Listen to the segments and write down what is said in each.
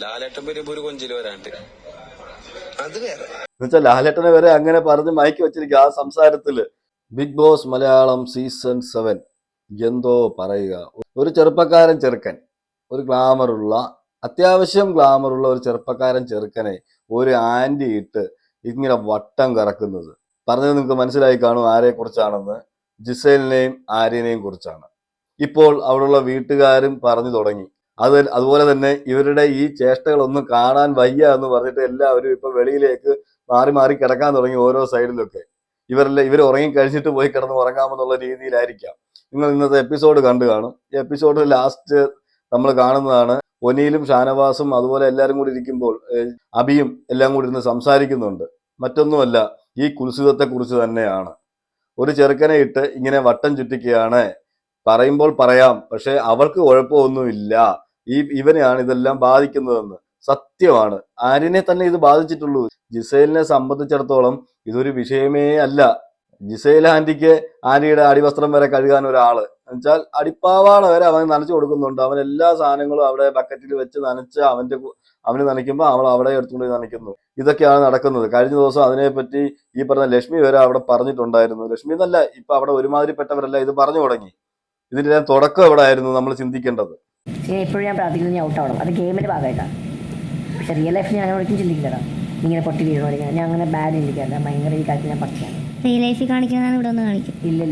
ലാലേട്ടൻ വരുമ്പോ ഒരു കൊഞ്ചില് വരാണ്ട് അത് വേറെ എന്നുവെച്ചാൽ ലാലേട്ടനെ വരെ അങ്ങനെ പറഞ്ഞ് മയക്കി വെച്ചിരിക്കുക ആ സംസാരത്തില്. ബിഗ് ബോസ് മലയാളം സീസൺ 7 എന്തോ പറയുക. ഒരു ചെറുപ്പക്കാരൻ ചെറുക്കൻ, ഒരു ഗ്ലാമറുള്ള, അത്യാവശ്യം ഗ്ലാമറുള്ള ഒരു ചെറുപ്പക്കാരൻ ചെറുക്കനെ ഒരു ആന്റി ഇട്ട് ഇങ്ങനെ വട്ടം കറക്കുന്നത്. പറഞ്ഞത് നിങ്ങൾക്ക് മനസ്സിലായി കാണും ആരെ കുറിച്ചാണെന്ന്. ജിസേലിനെയും ആര്യനെയും കുറിച്ചാണ്. ഇപ്പോൾ അവിടെയുള്ള വീട്ടുകാരും പറഞ്ഞു തുടങ്ങി. അതുപോലെ തന്നെ ഇവരുടെ ഈ ചേഷ്ടകളൊന്നും കാണാൻ വയ്യ എന്ന് പറഞ്ഞിട്ട് എല്ലാവരും ഇപ്പൊ വെളിയിലേക്ക് മാറി മാറി കിടക്കാൻ തുടങ്ങി ഓരോ സൈഡിലൊക്കെ. ഇവർ ഉറങ്ങി കഴിഞ്ഞിട്ട് പോയി കിടന്ന് ഉറങ്ങാമെന്നുള്ള രീതിയിലായിരിക്കാം. നിങ്ങൾ ഇന്നത്തെ എപ്പിസോഡ് കണ്ടു കാണും. ഈ എപ്പിസോഡ് ലാസ്റ്റ് നമ്മൾ കാണുന്നതാണ് ഒനിയിലും ഷാനവാസും അതുപോലെ എല്ലാവരും കൂടി ഇരിക്കുമ്പോൾ അബിയും എല്ലാം കൂടി ഇരുന്ന് സംസാരിക്കുന്നുണ്ട്. മറ്റൊന്നുമല്ല, ഈ കുൽസിതത്തെ കുറിച്ച് തന്നെയാണ്. ഒരു ചെറുക്കനെ ഇട്ട് ഇങ്ങനെ വട്ടം ചുറ്റിക്കുകയാണ്. പറയുമ്പോൾ പറയാം, പക്ഷെ അവൾക്ക് കുഴപ്പമൊന്നുമില്ല. ഇവനെയാണ് ഇതെല്ലാം ബാധിക്കുന്നതെന്ന്. സത്യമാണ്, ആര്യനെ തന്നെ ഇത് ബാധിച്ചിട്ടുള്ളൂ. ജിസേലിനെ സംബന്ധിച്ചിടത്തോളം ഇതൊരു വിഷയമേ അല്ല. ജിസേൽ ആന്റിക്ക് ആന്റിയുടെ അടിവസ്ത്രം വരെ കഴുകാൻ ഒരാള്, എന്നുവെച്ചാൽ അടിപ്പാവാട വരെ അവൻ നനച്ചു കൊടുക്കുന്നുണ്ട്. അവൻ എല്ലാ സാധനങ്ങളും അവിടെ ബക്കറ്റിൽ വെച്ച് നനച്ച് അവന് നനയ്ക്കുമ്പോൾ അവൾ അവിടെ എടുത്തുകൊണ്ട് നനയ്ക്കുന്നു. ഇതൊക്കെയാണ് നടക്കുന്നത്. കഴിഞ്ഞ ദിവസം അതിനെപ്പറ്റി ഈ പറഞ്ഞ ലക്ഷ്മി വരെ അവിടെ പറഞ്ഞിട്ടുണ്ടായിരുന്നു. ലക്ഷ്മി എന്നല്ല, ഇപ്പൊ അവിടെ ഒരുമാതിരിപ്പെട്ടവരല്ല ഇത് പറഞ്ഞു തുടങ്ങി. ഇതിന്റെ തുടക്കം എവിടെ ആയിരുന്നു നമ്മൾ ചിന്തിക്കേണ്ടത്? എപ്പോഴും ഞാൻ പ്രാർത്ഥിക്കുന്നത് ഞാൻ ഔട്ട് ആവണം, അത് ഗെയിമിന്റെ ഭാഗമായിട്ടാണ്. പക്ഷെ റിയൽ ലൈഫിൽ ഞാൻ ഒരിക്കലും ചിന്തിക്കില്ലടാ ഇങ്ങനെ പൊട്ടി വീഴണോ. ഞാൻ അങ്ങനെ ബാഡ് ചിന്തിക്കാറില്ല. ഭയങ്കര ഈ കാര്യത്തിൽ ഞാൻ പഠിക്കാണ്. റിയൽ ലൈഫിൽ കാണിക്കുന്നതാണ് ഇവിടെ ഒന്ന് കാണിക്കും. ഇല്ല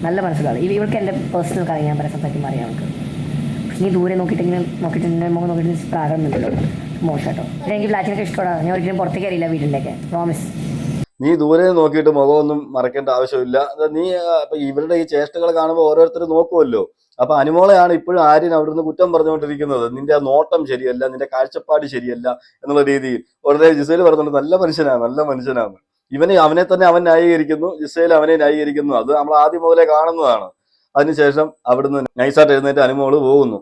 നല്ല മനസ്സിലാണ്. ഇവർക്ക് എൻ്റെ പേഴ്സണൽ കാര്യം ഞാൻ പറയാൻ പറ്റി അറിയാം. നമുക്ക് നീ ദൂരെ നോക്കിയിട്ട് എൻ്റെ മുഖം നോക്കിയിട്ട് പ്രാരംഭമില്ലല്ലോ, മോശമായിട്ടോ. എനിക്ക് ഫ്ലാറ്റിനൊക്കെ ഇഷ്ടമാണ്. ഞാൻ ഒരിക്കലും പുറത്തേക്ക് അറിയില്ല വീട്ടിലേക്ക്, പ്രോമിസ്. നീ ദൂരെ നോക്കിയിട്ട് മുഖമൊന്നും മറക്കേണ്ട ആവശ്യമില്ല. നീ ഇപ്പൊ ഇവരുടെ ഈ ചേഷ്ടകൾ കാണുമ്പോൾ ഓരോരുത്തർ നോക്കുമല്ലോ. അപ്പൊ അനുമോളെയാണ് ഇപ്പോഴും ആര്യൻ അവിടുന്ന് കുറ്റം പറഞ്ഞുകൊണ്ടിരിക്കുന്നത്. നിന്റെ ആ നോട്ടം ശരിയല്ല, നിന്റെ കാഴ്ചപ്പാട് ശരിയല്ല എന്നുള്ള രീതിയിൽ. ഉടനെ ജിസേൽ പറഞ്ഞിട്ടുണ്ട് നല്ല മനുഷ്യനാണ്. അവനെ തന്നെ അവൻ ന്യായീകരിക്കുന്നു, ജിസേൽ അവനെ ന്യായീകരിക്കുന്നു. അത് നമ്മൾ ആദ്യം മുതലേ കാണുന്നതാണ്. അതിനുശേഷം അവിടുന്ന് നൈസായിട്ട് എഴുന്നേറ്റ് അനുമോള് പോകുന്നു.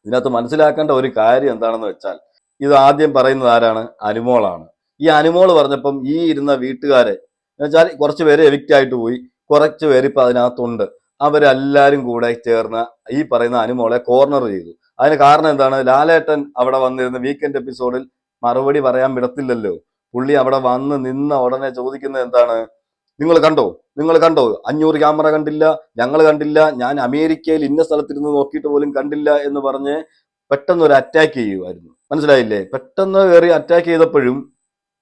ഇതിനകത്ത് മനസ്സിലാക്കേണ്ട ഒരു കാര്യം എന്താണെന്ന് വെച്ചാൽ, ഇത് ആദ്യം പറയുന്നത് ആരാണ്? അനുമോളാണ്. ഈ അനുമോള് പറഞ്ഞപ്പം ഈ ഇരുന്ന വീട്ടുകാരെ എന്നുവെച്ചാൽ കുറച്ച് പേര് എവിക്റ്റ് ആയിട്ട് പോയി, കുറച്ച് പേര് ഇപ്പൊ അതിനകത്തുണ്ട്. അവരെല്ലാരും കൂടെ ചേർന്ന് ഈ പറയുന്ന അനുമോളെ കോർണർ ചെയ്തു. അതിന് കാരണം എന്താണ്? ലാലേട്ടൻ അവിടെ വന്നിരുന്ന വീക്കെൻഡ് എപ്പിസോഡിൽ മറുപടി പറയാൻ വിടത്തില്ലല്ലോ. പുള്ളി അവിടെ വന്ന് നിന്ന ഉടനെ ചോദിക്കുന്നത് എന്താണ്? നിങ്ങൾ കണ്ടോ 500 ക്യാമറ കണ്ടില്ല, ഞങ്ങൾ കണ്ടില്ല, ഞാൻ അമേരിക്കയിൽ ഇന്ന സ്ഥലത്തിരുന്ന് നോക്കിയിട്ട് പോലും കണ്ടില്ല എന്ന് പറഞ്ഞ് പെട്ടെന്ന് ഒരു അറ്റാക്ക് ചെയ്യുമായിരുന്നു. മനസ്സിലായില്ലേ? പെട്ടെന്ന് കയറി അറ്റാക്ക് ചെയ്തപ്പോഴും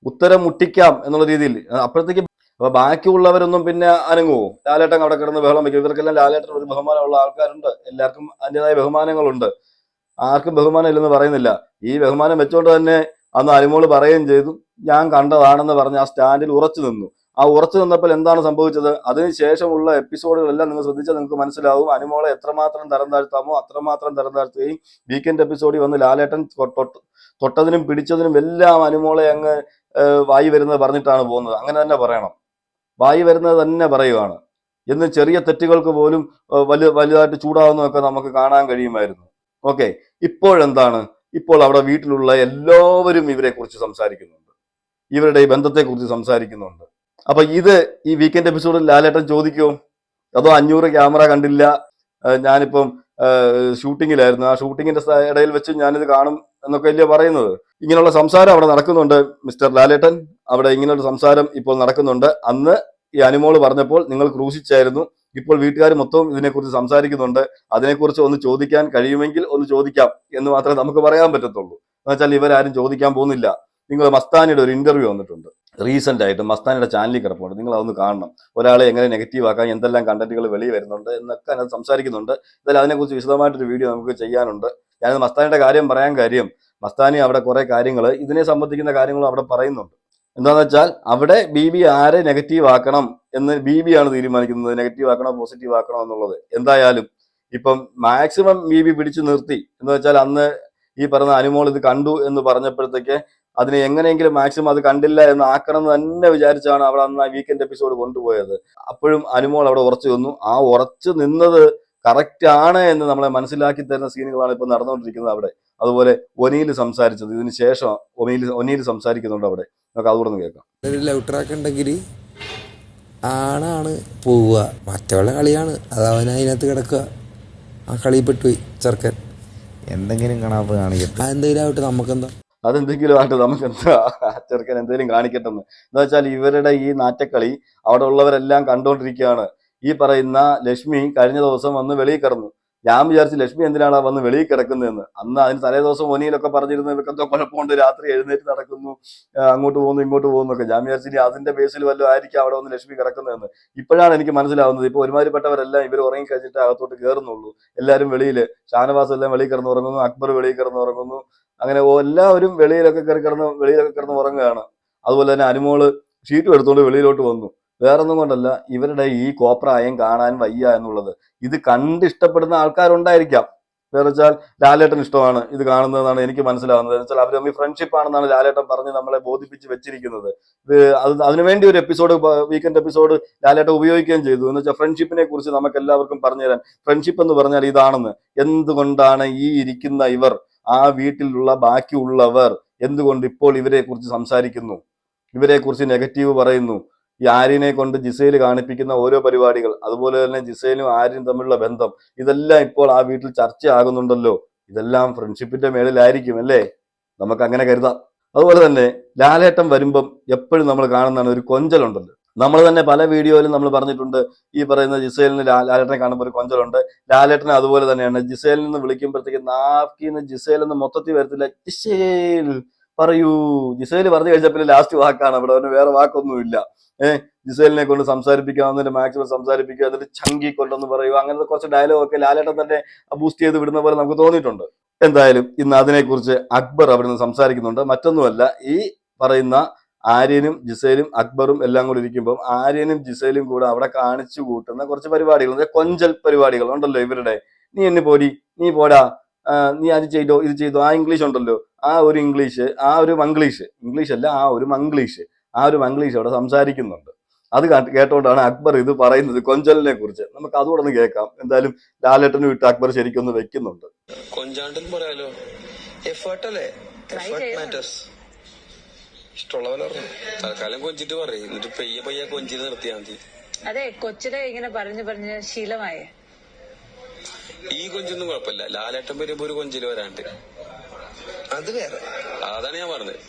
ഉത്തരം മുട്ടിക്കാം എന്നുള്ള രീതിയിൽ. അപ്പോഴത്തേക്ക് അപ്പൊ ബാക്കിയുള്ളവരൊന്നും പിന്നെ അനങ്ങുമോ? ലാലേട്ടൻ അവിടെ കിടന്ന് ബഹളം വയ്ക്കും. ഇവർക്കെല്ലാം ലാലേട്ടൻ ഒരു ബഹുമാനമുള്ള ആൾക്കാരുണ്ട്. എല്ലാവർക്കും അതിൻ്റെതായ ബഹുമാനങ്ങളുണ്ട്. ആർക്കും ബഹുമാനം ഇല്ലെന്ന് പറയുന്നില്ല. ഈ ബഹുമാനം വെച്ചുകൊണ്ട് തന്നെ അന്ന് അനുമോള് പറയുകയും ചെയ്തു, ഞാൻ കണ്ടതാണെന്ന് പറഞ്ഞ് ആ സ്റ്റാൻഡിൽ ഉറച്ചു നിന്നു. ആ ഉറച്ചു നിന്നപ്പോൾ എന്താണ് സംഭവിച്ചത്? അതിനുശേഷമുള്ള എപ്പിസോഡുകളെല്ലാം നിങ്ങൾ ശ്രദ്ധിച്ചാൽ നിങ്ങൾക്ക് മനസ്സിലാവും അനുമോളെ എത്രമാത്രം തരം താഴ്ത്താമോ അത്രമാത്രം തരം താഴ്ത്തുകയും വീക്കെൻഡ് എപ്പിസോഡിൽ വന്ന് ലാലേട്ടൻ തൊട്ടതിനും പിടിച്ചതിനും എല്ലാം അനുമോളെ അങ്ങ് വായി വരുന്നത് പറഞ്ഞിട്ടാണ് പോകുന്നത്. അങ്ങനെ തന്നെ പറയണം, വായി വരുന്നത് തന്നെ പറയുവാണ്. എന്ന് ചെറിയ തെറ്റുകൾക്ക് പോലും വലുതായിട്ട് ചൂടാവുന്നതൊക്കെ നമുക്ക് കാണാൻ കഴിയുമായിരുന്നു. ഓക്കെ, ഇപ്പോഴെന്താണ്? ഇപ്പോൾ അവിടെ വീട്ടിലുള്ള എല്ലാവരും ഇവരെ കുറിച്ച് സംസാരിക്കുന്നുണ്ട്, ഇവരുടെ ഈ ബന്ധത്തെക്കുറിച്ച് സംസാരിക്കുന്നുണ്ട്. അപ്പൊ ഇത് ഈ വീക്കെൻഡ് എപ്പിസോഡിൽ ലാലേട്ടൻ ചോദിക്കുമോ? അതോ 500 ക്യാമറ കണ്ടില്ല, ഞാനിപ്പം ഷൂട്ടിങ്ങിലായിരുന്നു, ആ ഷൂട്ടിങ്ങിന്റെ ഇടയിൽ വെച്ച് ഞാനിത് കാണും എന്നൊക്കെ അല്ലേ പറയുന്നത്? ഇങ്ങനെയുള്ള സംസാരം അവിടെ നടക്കുന്നുണ്ട് മിസ്റ്റർ ലാലേട്ടൻ. അവിടെ ഇങ്ങനെയുള്ള സംസാരം ഇപ്പോൾ നടക്കുന്നുണ്ട്. അന്ന് ഈ അനുമോള് പറഞ്ഞപ്പോൾ നിങ്ങൾ ക്രൂശിച്ചായിരുന്നു. ഇപ്പോൾ വീട്ടുകാർ മൊത്തം ഇതിനെക്കുറിച്ച് സംസാരിക്കുന്നുണ്ട്. അതിനെക്കുറിച്ച് ഒന്ന് ചോദിക്കാൻ കഴിയുമെങ്കിൽ ഒന്ന് ചോദിക്കാം എന്ന് മാത്രമേ നമുക്ക് പറയാൻ പറ്റത്തുള്ളൂ. എന്നുവെച്ചാൽ ഇവരാരും ചോദിക്കാൻ പോകുന്നില്ല. നിങ്ങൾ മസ്താനിയുടെ ഒരു ഇന്റർവ്യൂ വന്നിട്ടുണ്ട് റീസെന്റ് ആയിട്ട്, മസ്താനിയുടെ ചാനലിൽ കിടപ്പുണ്ട്. നിങ്ങൾ അതൊന്ന് കാണണം. ഒരാളെ എങ്ങനെ നെഗറ്റീവ് ആക്കാൻ എന്തെല്ലാം കണ്ടന്റുകൾ വെളിയിൽ വരുന്നുണ്ട് എന്നൊക്കെ അതിനകത്ത് സംസാരിക്കുന്നുണ്ട്. എന്തായാലും അതിനെക്കുറിച്ച് വിശദമായിട്ടൊരു വീഡിയോ നമുക്ക് ചെയ്യാനുണ്ട്. ഞാനത് മസ്താനിയുടെ കാര്യം പറയാൻ കാര്യം, മസ്താനി അവിടെ കുറെ കാര്യങ്ങൾ ഇതിനെ സംബന്ധിക്കുന്ന കാര്യങ്ങളും അവിടെ പറയുന്നുണ്ട്. എന്താണെന്ന് വെച്ചാൽ അവിടെ ബി ആരെ നെഗറ്റീവ് ആക്കണം എന്ന് ബി ആണ് തീരുമാനിക്കുന്നത്, നെഗറ്റീവ് ആക്കണോ പോസിറ്റീവ് ആക്കണോ എന്നുള്ളത്. എന്തായാലും ഇപ്പം മാക്സിമം ബി പിടിച്ചു നിർത്തി. എന്ന് വെച്ചാൽ അന്ന് ഈ പറഞ്ഞ അനുമോൾ ഇത് കണ്ടു എന്ന് പറഞ്ഞപ്പോഴത്തേക്ക് അതിനെ എങ്ങനെയെങ്കിലും മാക്സിമം അത് കണ്ടില്ല എന്ന് ആക്കണം എന്ന് തന്നെ വിചാരിച്ചാണ് അവിടെ അന്ന് ആ വീക്കെൻഡ് എപ്പിസോഡ് കൊണ്ടുപോയത്. അപ്പോഴും അനുമോൾ അവിടെ ഉറച്ചു നിന്നു. ആ ഉറച്ചു നിന്നത് കറക്റ്റ് ആണ് എന്ന് നമ്മളെ മനസ്സിലാക്കി തരുന്ന സീനുകളാണ് ഇപ്പൊ നടന്നുകൊണ്ടിരിക്കുന്നത് അവിടെ. അതുപോലെ ഒനിയിൽ സംസാരിച്ചത്, ഇതിന് ശേഷം ഒനിയിൽ സംസാരിക്കുന്നുണ്ട് അവിടെ. നമുക്ക് അതുകൂടെ ഒന്ന് കേൾക്കാം. ഒരു ലവ് ട്രാക്ക് ഉണ്ടെങ്കിൽ ആണാണ് പോവുക, മറ്റവളുടെ കളിയാണ് അത് അവൻ അതിനകത്ത് കിടക്കുക. ആ കളിയിൽ പെട്ടുപോയി ചെറുക്കൻ. എന്തെങ്കിലും കണാപ്പ് കാണിക്കട്ടെ. എന്തെങ്കിലും ആവട്ടെ, നമുക്കെന്താ. അതെന്തെങ്കിലും ആയിട്ട് നമുക്ക് എന്താ, ചെറുക്കൻ എന്തെങ്കിലും കാണിക്കട്ടെന്ന്. എന്താ വെച്ചാൽ ഇവരുടെ ഈ നാറ്റക്കളി അവിടെ ഉള്ളവരെല്ലാം കണ്ടുകൊണ്ടിരിക്കുകയാണ്. ഈ പറയുന്ന ലക്ഷ്മി കഴിഞ്ഞ ദിവസം വന്ന് വെളിയിൽ കിടന്നു. ഞാൻ വിചാരിച്ചു ലക്ഷ്മി എന്തിനാണ് വന്ന് വെളിയിൽ കിടക്കുന്നതെന്ന്. അന്ന് അതിന് തലേ ദിവസം ഒനിയിലൊക്കെ പറഞ്ഞിരുന്നു ഇവർക്കെന്തോ കുഴപ്പമുണ്ട്, രാത്രി എഴുന്നേറ്റ് നടക്കുന്നു, അങ്ങോട്ട് പോകുന്നു ഇങ്ങോട്ട് പോകുന്നൊക്കെ. ഞാൻ വിചാരിച്ചു ഇനി അതിന്റെ ബേസിൽ വല്ലതും ആയിരിക്കും അവിടെ വന്ന് ലക്ഷ്മി കിടക്കുന്നതെന്ന്. ഇപ്പോഴാണ് എനിക്ക് മനസ്സിലാവുന്നത്. ഇപ്പൊ ഒരുമാതിരിപ്പെട്ടവരെല്ലാം ഇവർ ഉറങ്ങി കഴിഞ്ഞിട്ട് അകത്തോട്ട് കയറുന്നുള്ളൂ. എല്ലാവരും വെളിയിൽ, ഷാനവാസ് എല്ലാം വെളിയിൽ കിടന്ന് ഉറങ്ങുന്നു, അക്ബർ വെളിയിൽ കിടന്ന് ഉറങ്ങുന്നു. അങ്ങനെ എല്ലാവരും വെളിയിലൊക്കെ കിടന്ന് ഉറങ്ങുകയാണ്. അതുപോലെ തന്നെ അനുമോള് ഷീറ്റും എടുത്തുകൊണ്ട് വെളിയിലോട്ട് വന്നു. വേറൊന്നും കൊണ്ടല്ല, ഇവരുടെ ഈ കോപ്രായം കാണാൻ വയ്യ എന്നുള്ളത്. ഇത് കണ്ട് ഇഷ്ടപ്പെടുന്ന ആൾക്കാരുണ്ടായിരിക്കാം. വേറെ വെച്ചാൽ ലാലേട്ടൻ ഇഷ്ടമാണ് ഇത് കാണുന്നതെന്നാണ് എനിക്ക് മനസ്സിലാവുന്നത്. എന്ന് വെച്ചാൽ അവർ തമ്മിൽ ഫ്രണ്ട്ഷിപ്പ് ആണെന്നാണ് ലാലേട്ടൻ പറഞ്ഞ് നമ്മളെ ബോധിപ്പിച്ച് വെച്ചിരിക്കുന്നത്. ഇത് അതിനുവേണ്ടി ഒരു എപ്പിസോഡ്, വീക്കെൻഡ് എപ്പിസോഡ് ലാലേട്ടൻ ഉപയോഗിക്കുകയും ചെയ്തു. എന്ന് വെച്ചാൽ ഫ്രണ്ട്ഷിപ്പിനെ കുറിച്ച് നമുക്ക് എല്ലാവർക്കും പറഞ്ഞുതരാൻ. ഫ്രണ്ട്ഷിപ്പ് എന്ന് പറഞ്ഞാൽ ഇതാണെന്ന്. എന്തുകൊണ്ടാണ് ഈ ഇരിക്കുന്ന ഇവർ, ആ വീട്ടിലുള്ള ബാക്കിയുള്ളവർ എന്തുകൊണ്ട് ഇപ്പോൾ ഇവരെ കുറിച്ച് സംസാരിക്കുന്നു, ഇവരെ കുറിച്ച് നെഗറ്റീവ് പറയുന്നു? ഈ ആര്യനെ കൊണ്ട് ജിസേൽ കാണിപ്പിക്കുന്ന ഓരോ പരിപാടികൾ, അതുപോലെ തന്നെ ജിസേലും ആര്യനും തമ്മിലുള്ള ബന്ധം, ഇതെല്ലാം ഇപ്പോൾ ആ വീട്ടിൽ ചർച്ചയാകുന്നുണ്ടല്ലോ. ഇതെല്ലാം ഫ്രണ്ട്ഷിപ്പിന്റെ മേളിലായിരിക്കും അല്ലേ? നമുക്ക് അങ്ങനെ കരുതാം. അതുപോലെ തന്നെ ലാലേട്ടൻ വരുമ്പം എപ്പോഴും നമ്മൾ കാണുന്നതാണ് ഒരു കൊഞ്ചലുണ്ടല്ലോ. നമ്മൾ തന്നെ പല വീഡിയോയിലും നമ്മൾ പറഞ്ഞിട്ടുണ്ട്, ഈ പറയുന്ന ജിസേലിന് ലാലേട്ടനെ കാണുമ്പോൾ ഒരു കൊഞ്ചലുണ്ട്. ലാലേട്ടനെ അതുപോലെ തന്നെയാണ്. ജിസേലിൽ നിന്ന് വിളിക്കുമ്പോഴത്തേക്ക് നാക്കിന്ന് ജിസേൽ എന്ന് മൊത്തത്തിൽ വരത്തില്ല, ജിസേൽ പറയൂ. ജിസേൽ പറഞ്ഞു കഴിഞ്ഞാൽ പിന്നെ ലാസ്റ്റ് വാക്കാണ് അവിടെ, അവന് വേറെ വാക്കൊന്നുമില്ല. ജിസേലിനെ കൊണ്ട് സംസാരിപ്പിക്കാവുന്നതിന്റെ മാക്സിമം സംസാരിപ്പിക്കുക, എന്നിട്ട് ചങ്കി കൊണ്ടെന്ന് പറയുക. അങ്ങനത്തെ കുറച്ച് ഡയലോഗ് ഒക്കെ ലാലേട്ടൻ തന്നെ ബൂസ്റ്റ് ചെയ്ത് വിടുന്ന പോലെ നമുക്ക് തോന്നിയിട്ടുണ്ട്. എന്തായാലും ഇന്ന് അതിനെക്കുറിച്ച് അക്ബർ അവിടെ നിന്ന് സംസാരിക്കുന്നുണ്ട്. മറ്റൊന്നുമല്ല, ഈ പറയുന്ന ആര്യനും ജിസേലും അക്ബറും എല്ലാം കൂടി ഇരിക്കുമ്പോൾ ആര്യനും ജിസേലും കൂടെ അവിടെ കാണിച്ചു കൂട്ടുന്ന കുറച്ച് പരിപാടികൾ, കൊഞ്ചൽ പരിപാടികൾ ഉണ്ടല്ലോ ഇവരുടെ. നീ എന്നെ പോടി, നീ പോടാ, നീ അത് ചെയ്തോ ഇത് ചെയ്തോ, ആ ഇംഗ്ലീഷ് ഉണ്ടല്ലോ, ആ ഒരു ഇംഗ്ലീഷ്, ആ ഒരു മംഗ്ലീഷ്, ഇംഗ്ലീഷ് അല്ല, ആ ഒരു മംഗ്ലീഷ്, ആ ഒരു മംഗ്ലീഷ് അവിടെ സംസാരിക്കുന്നുണ്ട്. അത് കേട്ടോണ്ടാണ് അക്ബർ ഇത് പറയുന്നത്, കൊഞ്ചലിനെ കുറിച്ച്. നമുക്ക് അതുകൂടെ ഒന്ന് കേൾക്കാം. എന്തായാലും ലാലേട്ടന് വിട്ട് അക്ബർ ശരിക്കും ഒന്ന് വെക്കുന്നുണ്ട്. കൊഞ്ചാണ്ടെന്ന് പറയാലോ, എഫേർട്ട് അല്ലേ, ഇഷ്ടമുള്ള പോലെ പറഞ്ഞു. തൽക്കാലം കൊഞ്ചിട്ട് പറയും, എന്നിട്ട് പെയ്യെ പയ്യെ കൊഞ്ചിട്ട് നിർത്തിയാൽ മതി. അതെ, കൊച്ചിലെ ഇങ്ങനെ പറഞ്ഞ് ശീലമായേ. ഈ കൊഞ്ചൊന്നും കുഴപ്പമില്ല, ലാലേട്ടൻ വരുമ്പോ ഒരു കൊഞ്ചില് വരാണ്ട്, അത് വേറെ. അതാണ് ഞാൻ പറഞ്ഞത്.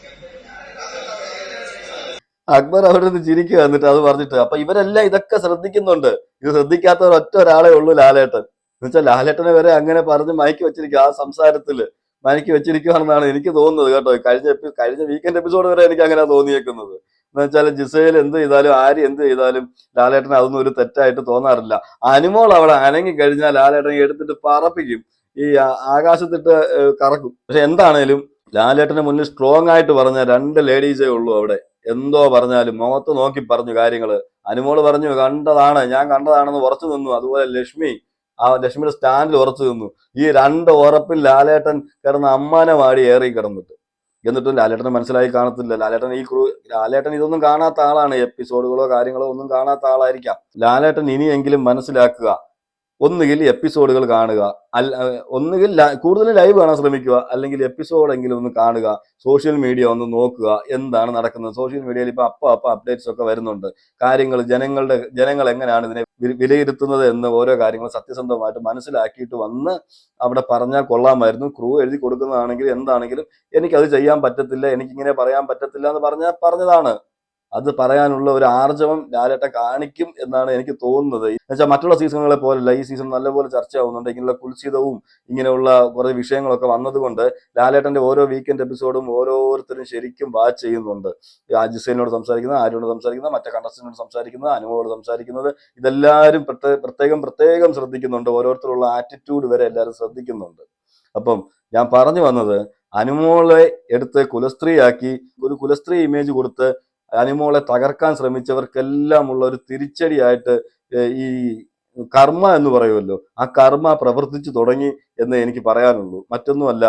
അക്ബർ അവിടെ നിന്ന് ചിരിക്കുക എന്നിട്ട് അത് പറഞ്ഞിട്ട്. അപ്പൊ ഇവരെല്ലാം ഇതൊക്കെ ശ്രദ്ധിക്കുന്നുണ്ട്. ഇത് ശ്രദ്ധിക്കാത്തവർ ഒറ്റ ഒരാളെ ഉള്ളൂ, ലാലേട്ടൻ. എന്ന് വെച്ചാൽ ലാലേട്ടനെ വരെ അങ്ങനെ പറഞ്ഞ് മയക്കി വെച്ചിരിക്കുക, ആ സംസാരത്തില് മയക്കി വെച്ചിരിക്കുകയാണെന്നാണ് എനിക്ക് തോന്നുന്നത് കേട്ടോ. കഴിഞ്ഞ വീക്കെൻഡ് എപ്പിസോഡ് വരെ എനിക്ക് അങ്ങനെ തോന്നിയേക്കുന്നത്. എന്ന് വെച്ചാൽ ജിസേൽ എന്ത് ചെയ്താലും ആര് എന്ത് ചെയ്താലും ലാലേട്ടൻ അതൊന്നും ഒരു തെറ്റായിട്ട് തോന്നാറില്ല. അനുമോൾ അവിടെ അനങ്ങി കഴിഞ്ഞാൽ ലാലേട്ടൻ എടുത്തിട്ട് പറപ്പിക്കും, ഈ ആകാശത്തിട്ട് കറക്കും. പക്ഷെ എന്താണേലും ലാലേട്ടന് മുന്നിൽ സ്ട്രോങ് ആയിട്ട് പറഞ്ഞ 2 ലേഡീസേ ഉള്ളൂ അവിടെ. എന്തോ പറഞ്ഞാലും മുഖത്ത് നോക്കി പറഞ്ഞു കാര്യങ്ങള്. അനുമോള് പറഞ്ഞു ഞാൻ കണ്ടതാണെന്ന് ഉറച്ചു നിന്നു. അതുപോലെ ലക്ഷ്മിയുടെ സ്റ്റാൻഡിൽ ഉറച്ചു നിന്നു. ഈ 2 ഉറപ്പിൽ ലാലേട്ടൻ കിടന്ന് അമ്മാനെ വാടി ഏറി കിടന്നിട്ട്. എന്നിട്ടും ലാലേട്ടന് മനസ്സിലായി കാണത്തില്ല. ലാലേട്ടൻ ഇതൊന്നും കാണാത്ത ആളാണ്. എപ്പിസോഡുകളോ കാര്യങ്ങളോ ഒന്നും കാണാത്ത ആളായിരിക്കാം. ലാലേട്ടൻ ഇനിയെങ്കിലും മനസ്സിലാക്കുക, ഒന്നുകിൽ എപ്പിസോഡുകൾ കാണുക, ഒന്നുകിൽ കൂടുതൽ ലൈവ് കാണാൻ ശ്രമിക്കുക, അല്ലെങ്കിൽ എപ്പിസോഡെങ്കിലും ഒന്ന് കാണുക. സോഷ്യൽ മീഡിയ ഒന്ന് നോക്കുക, എന്താണ് നടക്കുന്നത്. സോഷ്യൽ മീഡിയയിൽ ഇപ്പൊ അപ്പ അപ്ഡേറ്റ്സ് ഒക്കെ വരുന്നുണ്ട്. കാര്യങ്ങൾ ജനങ്ങൾ എങ്ങനെയാണ് ഇതിനെ വിലയിരുത്തുന്നത് എന്ന് ഓരോ കാര്യങ്ങൾ സത്യസന്ധമായിട്ട് മനസ്സിലാക്കിയിട്ട് വന്ന് അവിടെ പറഞ്ഞാൽ കൊള്ളാമായിരുന്നു. ക്രൂ എഴുതി കൊടുക്കുന്നതാണെങ്കിൽ എന്താണെങ്കിലും എനിക്കത് ചെയ്യാൻ പറ്റത്തില്ല, എനിക്കിങ്ങനെ പറയാൻ പറ്റത്തില്ല എന്ന് പറഞ്ഞതാണ്. അത് പറയാനുള്ള ഒരു ആർജവം ലാലേട്ടൻ കാണിക്കും എന്നാണ് എനിക്ക് തോന്നുന്നത്. എന്നുവെച്ചാൽ മറ്റുള്ള സീസണുകളെ പോലല്ല ഈ സീസൺ നല്ലപോലെ ചർച്ചയാവുന്നുണ്ട്. ഇങ്ങനെയുള്ള കുൽസിതവും ഇങ്ങനെയുള്ള കുറെ വിഷയങ്ങളൊക്കെ വന്നതുകൊണ്ട് ലാലേട്ടന്റെ ഓരോ വീക്കെൻഡ് എപ്പിസോഡും ഓരോരുത്തരും ശരിക്കും വാച്ച് ചെയ്യുന്നുണ്ട്. ജിസേലിനോട് സംസാരിക്കുന്നത്, ആരോട് സംസാരിക്കുന്നത്, മറ്റേ കണ്ടസ്റ്റന്റിനോട് സംസാരിക്കുന്നത്, അനുമോട് സംസാരിക്കുന്നത്, ഇതെല്ലാവരും പ്രത്യേകം ശ്രദ്ധിക്കുന്നുണ്ട്. ഓരോരുത്തരുള്ള ആറ്റിറ്റ്യൂഡ് വരെ എല്ലാവരും ശ്രദ്ധിക്കുന്നുണ്ട്. അപ്പം ഞാൻ പറഞ്ഞു വന്നത്, അനുമോളെ എടുത്ത് കുലസ്ത്രീയാക്കി ഒരു കുലസ്ത്രീ ഇമേജ് കൊടുത്ത് അനുമോളെ തകർക്കാൻ ശ്രമിച്ചവർക്കെല്ലാം ഉള്ള ഒരു തിരിച്ചടിയായിട്ട് ഈ കർമ്മ എന്ന് പറയുമല്ലോ, ആ കർമ്മ പ്രവർത്തിച്ചു തുടങ്ങി എന്ന് എനിക്ക് പറയാനുള്ളൂ. മറ്റൊന്നുമല്ല,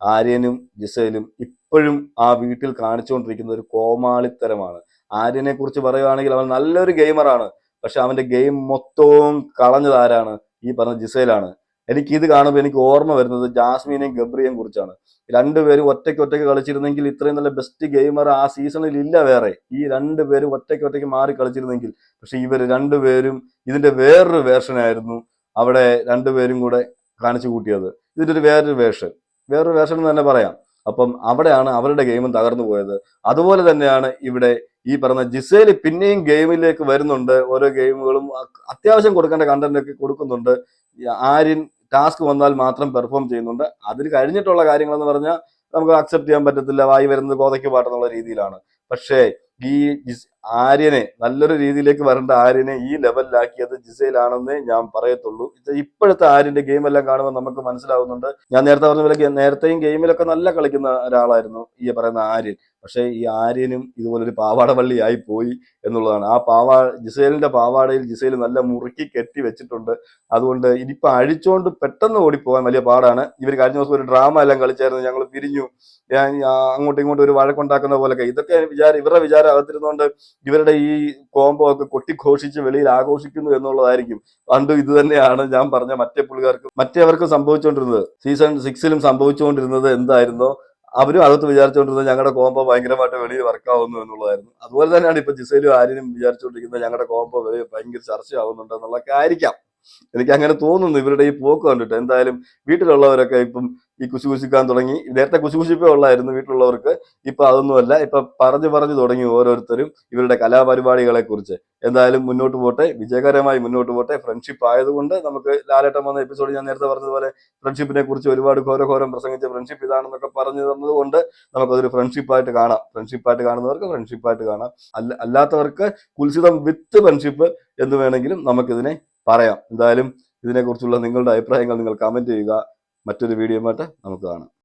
ആര്യനും ജിസേലും ഇപ്പോഴും ആ വീട്ടിൽ കാണിച്ചുകൊണ്ടിരിക്കുന്ന ഒരു കോമാളിത്തരമാണ്. ആര്യനെ കുറിച്ച് പറയുകയാണെങ്കിൽ അവൻ നല്ലൊരു ഗെയിമറാണ്. പക്ഷെ അവന്റെ ഗെയിം മൊത്തവും കളഞ്ഞത് ആരാണ്? ഈ പറഞ്ഞ ജിസേലാണ്. എനിക്ക് ഇത് കാണുമ്പോൾ എനിക്ക് ഓർമ്മ വരുന്നത് ജാസ്മിനെയും ഗബ്രിയെയും കുറിച്ചാണ്. 2 പേരും ഒറ്റയ്ക്ക് കളിച്ചിരുന്നെങ്കിൽ ഇത്രയും നല്ല ബെസ്റ്റ് ഗെയിമർ ആ സീസണിൽ ഇല്ല വേറെ. ഈ 2 പേരും ഒറ്റയ്ക്ക് മാറി കളിച്ചിരുന്നെങ്കിൽ. പക്ഷെ ഇവർ 2 പേരും ഇതിന്റെ വേറൊരു വേർഷനായിരുന്നു അവിടെ 2 പേരും കൂടെ കാണിച്ചു കൂട്ടിയത്. ഇതിൻ്റെ ഒരു വേറൊരു വേർഷൻ എന്ന് തന്നെ പറയാം. അപ്പം അവിടെയാണ് അവരുടെ ഗെയിമും തകർന്നു പോയത്. അതുപോലെ തന്നെയാണ് ഇവിടെ ഈ പറഞ്ഞ ജിസേൽ പിന്നെയും ഗെയിമിലേക്ക് വരുന്നുണ്ട്. ഓരോ ഗെയിമുകളും അത്യാവശ്യം കൊടുക്കേണ്ട കണ്ടന്റ് ഒക്കെ കൊടുക്കുന്നുണ്ട്. ആര്യൻ ടാസ്ക് വന്നാൽ മാത്രം പെർഫോം ചെയ്യുന്നുണ്ട്. അതിന് കഴിഞ്ഞിട്ടുള്ള കാര്യങ്ങളെന്ന് പറഞ്ഞാൽ നമുക്ക് അക്സെപ്റ്റ് ചെയ്യാൻ പറ്റത്തില്ല. വായി വരുന്നത് കോതയ്ക്ക് പാട്ടെന്നുള്ള രീതിയിലാണ്. പക്ഷേ ഈ ആര്യനെ നല്ലൊരു രീതിയിലേക്ക് വരേണ്ട ആര്യനെ ഈ ലെവലിലാക്കിയത് ജിസയിലാണെന്നേ ഞാൻ പറയത്തുള്ളൂ. ഇപ്പോഴത്തെ ആര്യന്റെ ഗെയിം എല്ലാം കാണുമ്പോൾ നമുക്ക് മനസ്സിലാവുന്നുണ്ട്. ഞാൻ നേരത്തെ പറഞ്ഞ പോലെ നേരത്തെയും ഗെയിമിലൊക്കെ നല്ല കളിക്കുന്ന ഒരാളായിരുന്നു ഈ പറയുന്ന ആര്യൻ. പക്ഷേ ഈ ആര്യനും ഇതുപോലൊരു പാവാടവള്ളിയായി പോയി എന്നുള്ളതാണ്. ജിസേലിന്റെ പാവാടയിൽ ജിസേൽ നല്ല മുറുക്കി കെട്ടി വെച്ചിട്ടുണ്ട്. അതുകൊണ്ട് ഇനിയിപ്പോ അഴിച്ചുകൊണ്ട് പെട്ടെന്ന് ഓടിപ്പോകാൻ വലിയ പാടാണ്. ഇവർ കഴിഞ്ഞ ദിവസം ഒരു ഡ്രാമ എല്ലാം കളിച്ചായിരുന്നു, ഞങ്ങൾ പിരിഞ്ഞു, അങ്ങോട്ടും ഇങ്ങോട്ടും ഒരു വഴക്കുണ്ടാക്കുന്ന പോലൊക്കെ. ഇതൊക്കെ ഇവരുടെ വിചാരം അകത്തിരുന്നുകൊണ്ട് ഇവരുടെ ഈ കോംബോ ഒക്കെ കൊട്ടിഘോഷിച്ച് വെളിയിൽ ആഘോഷിക്കുന്നു എന്നുള്ളതായിരിക്കും. പണ്ടും ഇത് തന്നെയാണ് ഞാൻ പറഞ്ഞ മറ്റേവർക്കും സംഭവിച്ചുകൊണ്ടിരുന്നത്. സീസൺ 6 സംഭവിച്ചുകൊണ്ടിരുന്നത് എന്തായിരുന്നോ അവരും അകത്ത് വിചാരിച്ചുകൊണ്ടിരുന്നത് ഞങ്ങളുടെ കോംബോ ഭയങ്കരമായിട്ട് വെളിയിൽ വർക്കാവുന്നു എന്നുള്ളതായിരുന്നു. അതുപോലെ തന്നെയാണ് ഇപ്പൊ ജിസേലും ആര്യനും വിചാരിച്ചുകൊണ്ടിരിക്കുന്നത് ഞങ്ങളുടെ കോംബോ വെളിയിൽ ഭയങ്കര ചർച്ചയാവുന്നുണ്ട് എന്നുള്ളതൊക്കെ ആയിരിക്കാം. എനിക്ക് അങ്ങനെ തോന്നുന്നു ഇവരുടെ ഈ പോക്ക് കണ്ടിട്ട്. എന്തായാലും വീട്ടിലുള്ളവരൊക്കെ ഇപ്പം ഈ കുശുകുശിക്കാൻ തുടങ്ങി. നേരത്തെ കുശുകുശിപ്പേ ഉള്ളായിരുന്നു വീട്ടിലുള്ളവർക്ക്, ഇപ്പൊ അതൊന്നുമല്ല. ഇപ്പൊ പറഞ്ഞു തുടങ്ങി ഓരോരുത്തരും ഇവരുടെ കലാപരിപാടികളെ കുറിച്ച്. എന്തായാലും മുന്നോട്ട് പോട്ടെ, വിജയകരമായി മുന്നോട്ട് പോട്ടെ. ഫ്രണ്ട്ഷിപ്പ് ആയതുകൊണ്ട് നമുക്ക് ലാലേട്ടൻ വന്ന എപ്പിസോഡ് ഞാൻ നേരത്തെ പറഞ്ഞതുപോലെ ഫ്രണ്ട്ഷിപ്പിനെ കുറിച്ച് ഒരുപാട് ഘോരം പ്രസംഗിച്ച ഫ്രണ്ട്ഷിപ്പ് ഇതാണെന്നൊക്കെ പറഞ്ഞു തന്നത് കൊണ്ട് നമുക്കതൊരു ഫ്രണ്ട്ഷിപ്പായിട്ട് കാണാം. ഫ്രണ്ട്ഷിപ്പായിട്ട് കാണുന്നവർക്ക് ഫ്രണ്ട്ഷിപ്പായിട്ട് കാണാം. അല്ലാത്തവർക്ക് കുൽസിതം വിത്ത് ഫ്രണ്ട്ഷിപ്പ് എന്ന് വേണമെങ്കിലും നമുക്കിതിനെ പറയാം. എന്തായാലും ഇതിനെക്കുറിച്ചുള്ള നിങ്ങളുടെ അഭിപ്രായങ്ങൾ നിങ്ങൾ കമന്റ് ചെയ്യുക. മറ്റൊരു വീഡിയോയുമായിട്ട് നമുക്ക് കാണാം.